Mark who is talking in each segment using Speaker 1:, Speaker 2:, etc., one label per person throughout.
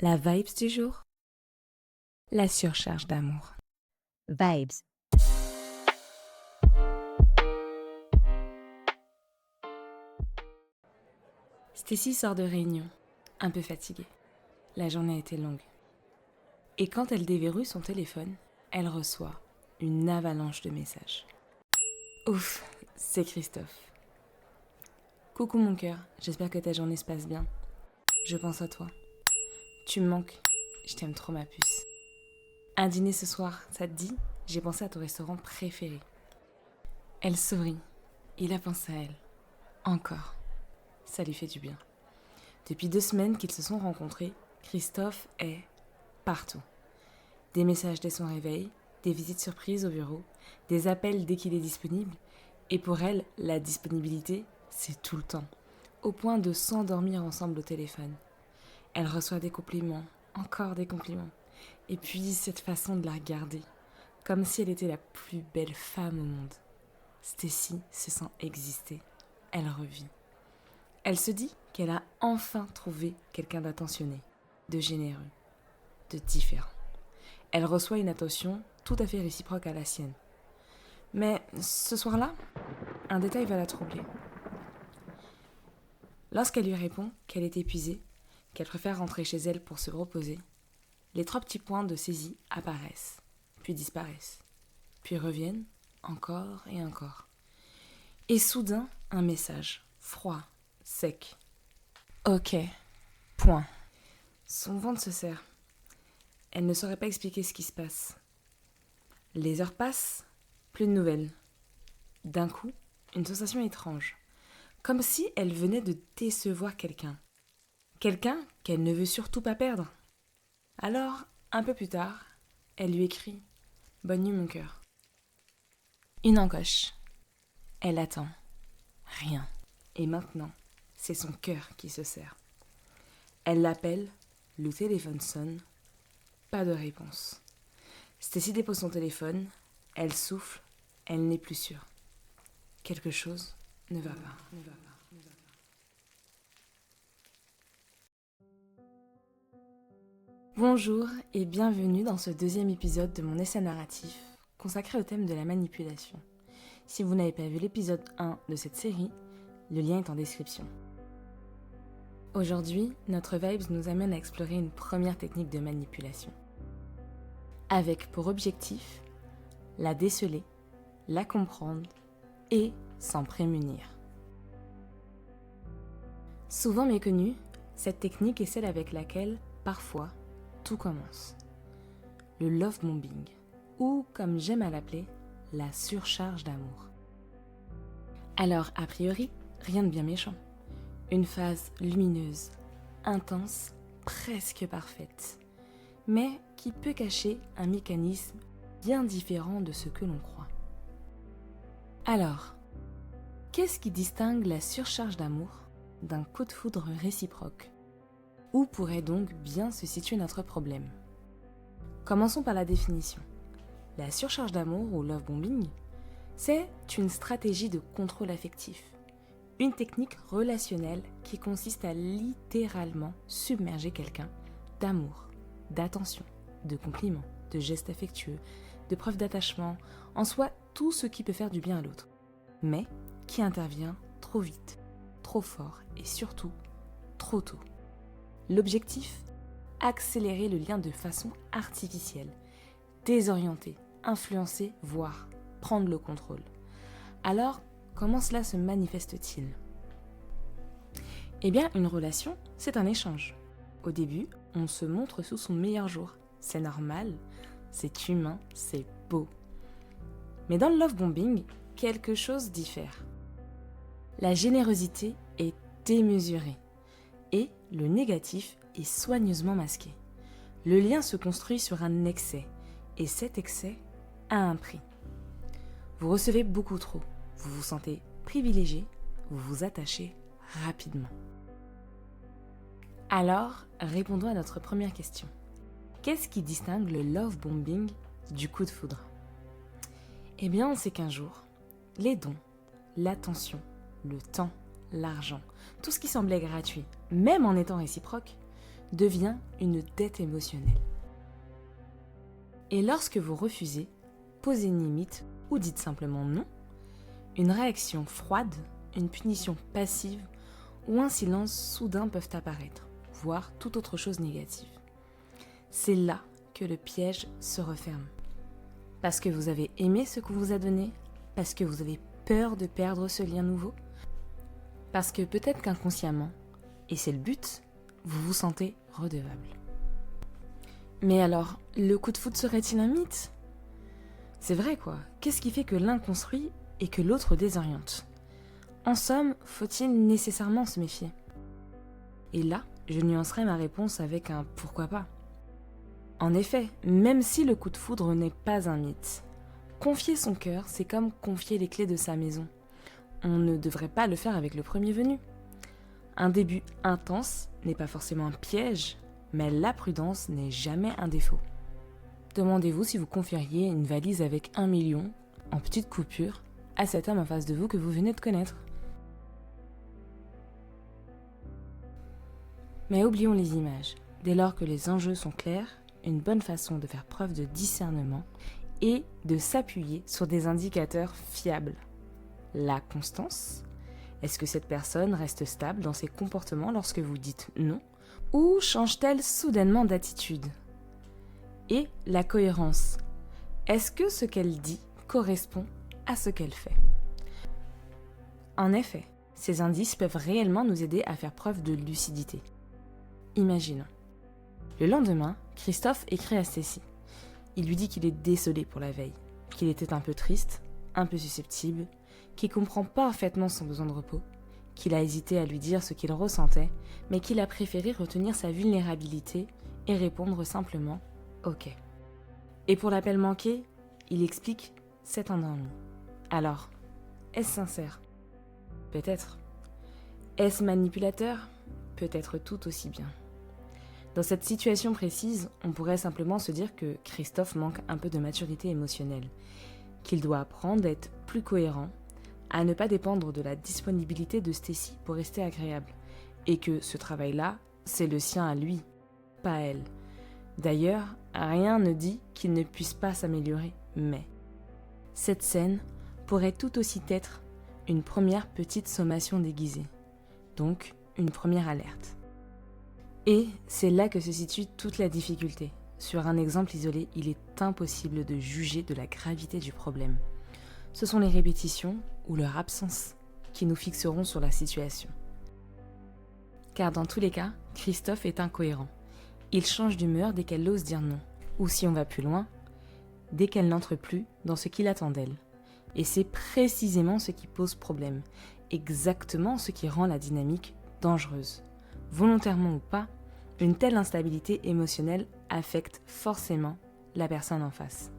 Speaker 1: La vibes du jour, la surcharge d'amour.
Speaker 2: Vibes.
Speaker 1: Stacy sort de réunion, un peu fatiguée. La journée a été longue. Et quand elle déverrouille son téléphone, elle reçoit une avalanche de messages. Ouf, c'est Christophe. Coucou mon cœur, j'espère que ta journée se passe bien. Je pense à toi. Tu me manques, je t'aime trop ma puce. Un dîner ce soir, ça te dit? J'ai pensé à ton restaurant préféré. Elle sourit. Il a pensé à elle. Encore. Ça lui fait du bien. Depuis 2 semaines qu'ils se sont rencontrés, Christophe est partout. Des messages dès son réveil, des visites surprises au bureau, des appels dès qu'il est disponible. Et pour elle, la disponibilité, c'est tout le temps, au point de s'endormir ensemble au téléphone. Elle reçoit des compliments, encore des compliments. Et puis cette façon de la regarder, comme si elle était la plus belle femme au monde. Stacy se sent exister. Elle revit. Elle se dit qu'elle a enfin trouvé quelqu'un d'attentionné, de généreux, de différent. Elle reçoit une attention tout à fait réciproque à la sienne. Mais ce soir-là, un détail va la troubler. Lorsqu'elle lui répond qu'elle est épuisée, qu'elle préfère rentrer chez elle pour se reposer, les 3 petits points de saisie apparaissent, puis disparaissent, puis reviennent encore et encore. Et soudain, un message, froid, sec. Ok, point. Son ventre se serre. Elle ne saurait pas expliquer ce qui se passe. Les heures passent, plus de nouvelles. D'un coup, une sensation étrange. Comme si elle venait de décevoir quelqu'un. Quelqu'un qu'elle ne veut surtout pas perdre. Alors, un peu plus tard, elle lui écrit « Bonne nuit mon cœur ». Une encoche. Elle attend. Rien. Et maintenant, c'est son cœur qui se serre. Elle l'appelle, le téléphone sonne, pas de réponse. Stacy dépose son téléphone, elle souffle, elle n'est plus sûre. Quelque chose ne va pas. Bonjour et bienvenue dans ce 2e épisode de mon essai narratif consacré au thème de la manipulation. Si vous n'avez pas vu l'épisode 1 de cette série, le lien est en description. Aujourd'hui, notre Vibes nous amène à explorer une première technique de manipulation. Avec pour objectif, la déceler, la comprendre et s'en prémunir. Souvent méconnue, cette technique est celle avec laquelle, parfois, tout commence. Le love bombing, ou comme j'aime à l'appeler, la surcharge d'amour. Alors, a priori, rien de bien méchant. Une phase lumineuse, intense, presque parfaite, mais qui peut cacher un mécanisme bien différent de ce que l'on croit. Alors, qu'est-ce qui distingue la surcharge d'amour d'un coup de foudre réciproque? Où pourrait donc bien se situer notre problème? Commençons par la définition. La surcharge d'amour ou love bombing, c'est une stratégie de contrôle affectif, une technique relationnelle qui consiste à littéralement submerger quelqu'un d'amour, d'attention, de compliments, de gestes affectueux, de preuves d'attachement, en soi tout ce qui peut faire du bien à l'autre, mais qui intervient trop vite, trop fort et surtout trop tôt. L'objectif? Accélérer le lien de façon artificielle, désorienter, influencer, voire prendre le contrôle. Alors, comment cela se manifeste-t-il? Eh bien, une relation, c'est un échange. Au début, on se montre sous son meilleur jour. C'est normal, c'est humain, c'est beau. Mais dans le love bombing, quelque chose diffère. La générosité est démesurée et le négatif est soigneusement masqué. Le lien se construit sur un excès et cet excès a un prix. Vous recevez beaucoup trop, vous vous sentez privilégié, vous vous attachez rapidement. Alors, répondons à notre première question. Qu'est-ce qui distingue le love bombing du coup de foudre? Eh bien, on sait qu'un jour, les dons, l'attention, le temps, l'argent, tout ce qui semblait gratuit, même en étant réciproque, devient une dette émotionnelle. Et lorsque vous refusez, posez une limite ou dites simplement non, une réaction froide, une punition passive ou un silence soudain peuvent apparaître, voire toute autre chose négative. C'est là que le piège se referme. Parce que vous avez aimé ce qu'on vous a donné, parce que vous avez peur de perdre ce lien nouveau, parce que peut-être qu'inconsciemment, et c'est le but, vous vous sentez redevable. Mais alors, le coup de foudre serait-il un mythe ? C'est vrai quoi, qu'est-ce qui fait que l'un construit et que l'autre désoriente ? En somme, faut-il nécessairement se méfier ? Et là, je nuancerai ma réponse avec un « pourquoi pas ». En effet, même si le coup de foudre n'est pas un mythe, confier son cœur, c'est comme confier les clés de sa maison. On ne devrait pas le faire avec le premier venu. Un début intense n'est pas forcément un piège, mais la prudence n'est jamais un défaut. Demandez-vous si vous confieriez une valise avec 1 million, en petites coupures, à cet homme en face de vous que vous venez de connaître. Mais oublions les images. Dès lors que les enjeux sont clairs, une bonne façon de faire preuve de discernement est de s'appuyer sur des indicateurs fiables. La constance. Est-ce que cette personne reste stable dans ses comportements lorsque vous dites non ? Ou change-t-elle soudainement d'attitude ? Et la cohérence. Est-ce que ce qu'elle dit correspond à ce qu'elle fait ? En effet, ces indices peuvent réellement nous aider à faire preuve de lucidité. Imaginons. Le lendemain, Christophe écrit à Stécie. Il lui dit qu'il est désolé pour la veille, qu'il était un peu triste, un peu susceptible, qu'il comprend parfaitement son besoin de repos, qu'il a hésité à lui dire ce qu'il ressentait, mais qu'il a préféré retenir sa vulnérabilité et répondre simplement « Ok ». Et pour l'appel manqué, il explique « C'est endormi ». Alors, est-ce sincère ? Peut-être. Est-ce manipulateur ? Peut-être tout aussi bien. Dans cette situation précise, on pourrait simplement se dire que Christophe manque un peu de maturité émotionnelle, qu'il doit apprendre à être plus cohérent, à ne pas dépendre de la disponibilité de Stécie pour rester agréable, et que ce travail-là, c'est le sien à lui, pas à elle. D'ailleurs, rien ne dit qu'il ne puisse pas s'améliorer, mais cette scène pourrait tout aussi être une première petite sommation déguisée, donc une première alerte. Et c'est là que se situe toute la difficulté. Sur un exemple isolé, il est impossible de juger de la gravité du problème. Ce sont les répétitions ou leur absence qui nous fixeront sur la situation. Car dans tous les cas, Christophe est incohérent. Il change d'humeur dès qu'elle ose dire non. Ou si on va plus loin, dès qu'elle n'entre plus dans ce qu'il attend d'elle. Et c'est précisément ce qui pose problème, exactement ce qui rend la dynamique dangereuse. Volontairement ou pas, une telle instabilité émotionnelle affecte forcément la personne en face.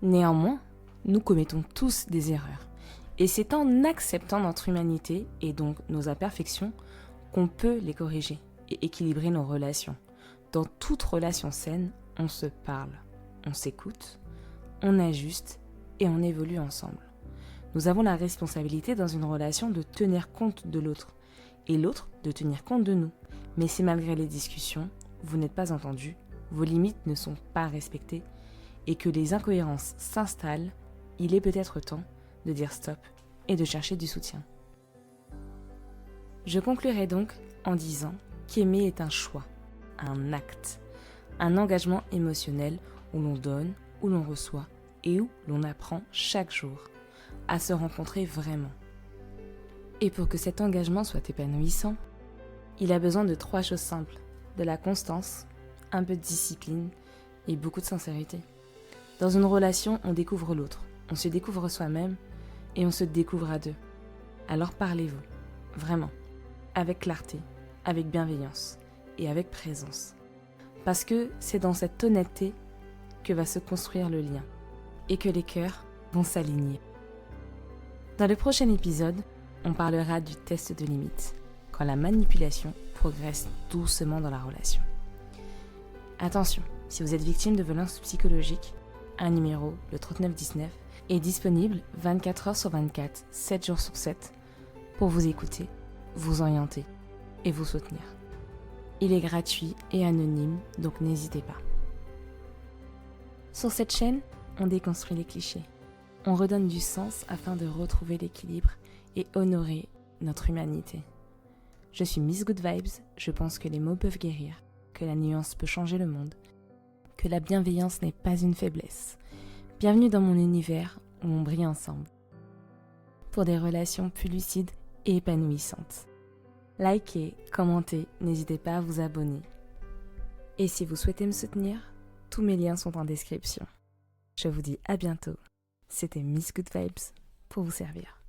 Speaker 1: Néanmoins, nous commettons tous des erreurs. Et c'est en acceptant notre humanité et donc nos imperfections qu'on peut les corriger et équilibrer nos relations. Dans toute relation saine, on se parle, on s'écoute, on ajuste et on évolue ensemble. Nous avons la responsabilité dans une relation de tenir compte de l'autre et l'autre de tenir compte de nous. Mais si malgré les discussions, vous n'êtes pas entendu, vos limites ne sont pas respectées et que les incohérences s'installent, il est peut-être temps de dire stop et de chercher du soutien. Je conclurai donc en disant qu'aimer est un choix, un acte, un engagement émotionnel où l'on donne, où l'on reçoit et où l'on apprend chaque jour à se rencontrer vraiment. Et pour que cet engagement soit épanouissant, il a besoin de 3 choses simples, de la constance, un peu de discipline et beaucoup de sincérité. Dans une relation, on découvre l'autre, on se découvre soi-même et on se découvre à deux. Alors parlez-vous, vraiment, avec clarté, avec bienveillance et avec présence. Parce que c'est dans cette honnêteté que va se construire le lien et que les cœurs vont s'aligner. Dans le prochain épisode, on parlera du test de limite, quand la manipulation progresse doucement dans la relation. Attention, si vous êtes victime de violences psychologiques, un numéro, le 3919, est disponible 24 heures sur 24, 7 jours sur 7, pour vous écouter, vous orienter et vous soutenir. Il est gratuit et anonyme, donc n'hésitez pas. Sur cette chaîne, on déconstruit les clichés. On redonne du sens afin de retrouver l'équilibre et honorer notre humanité. Je suis Miss Good Vibes, je pense que les mots peuvent guérir, que la nuance peut changer le monde, que la bienveillance n'est pas une faiblesse. Bienvenue dans mon univers où on brille ensemble. Pour des relations plus lucides et épanouissantes. Likez, commentez, n'hésitez pas à vous abonner. Et si vous souhaitez me soutenir, tous mes liens sont en description. Je vous dis à bientôt. C'était Miss Good Vibes pour vous servir.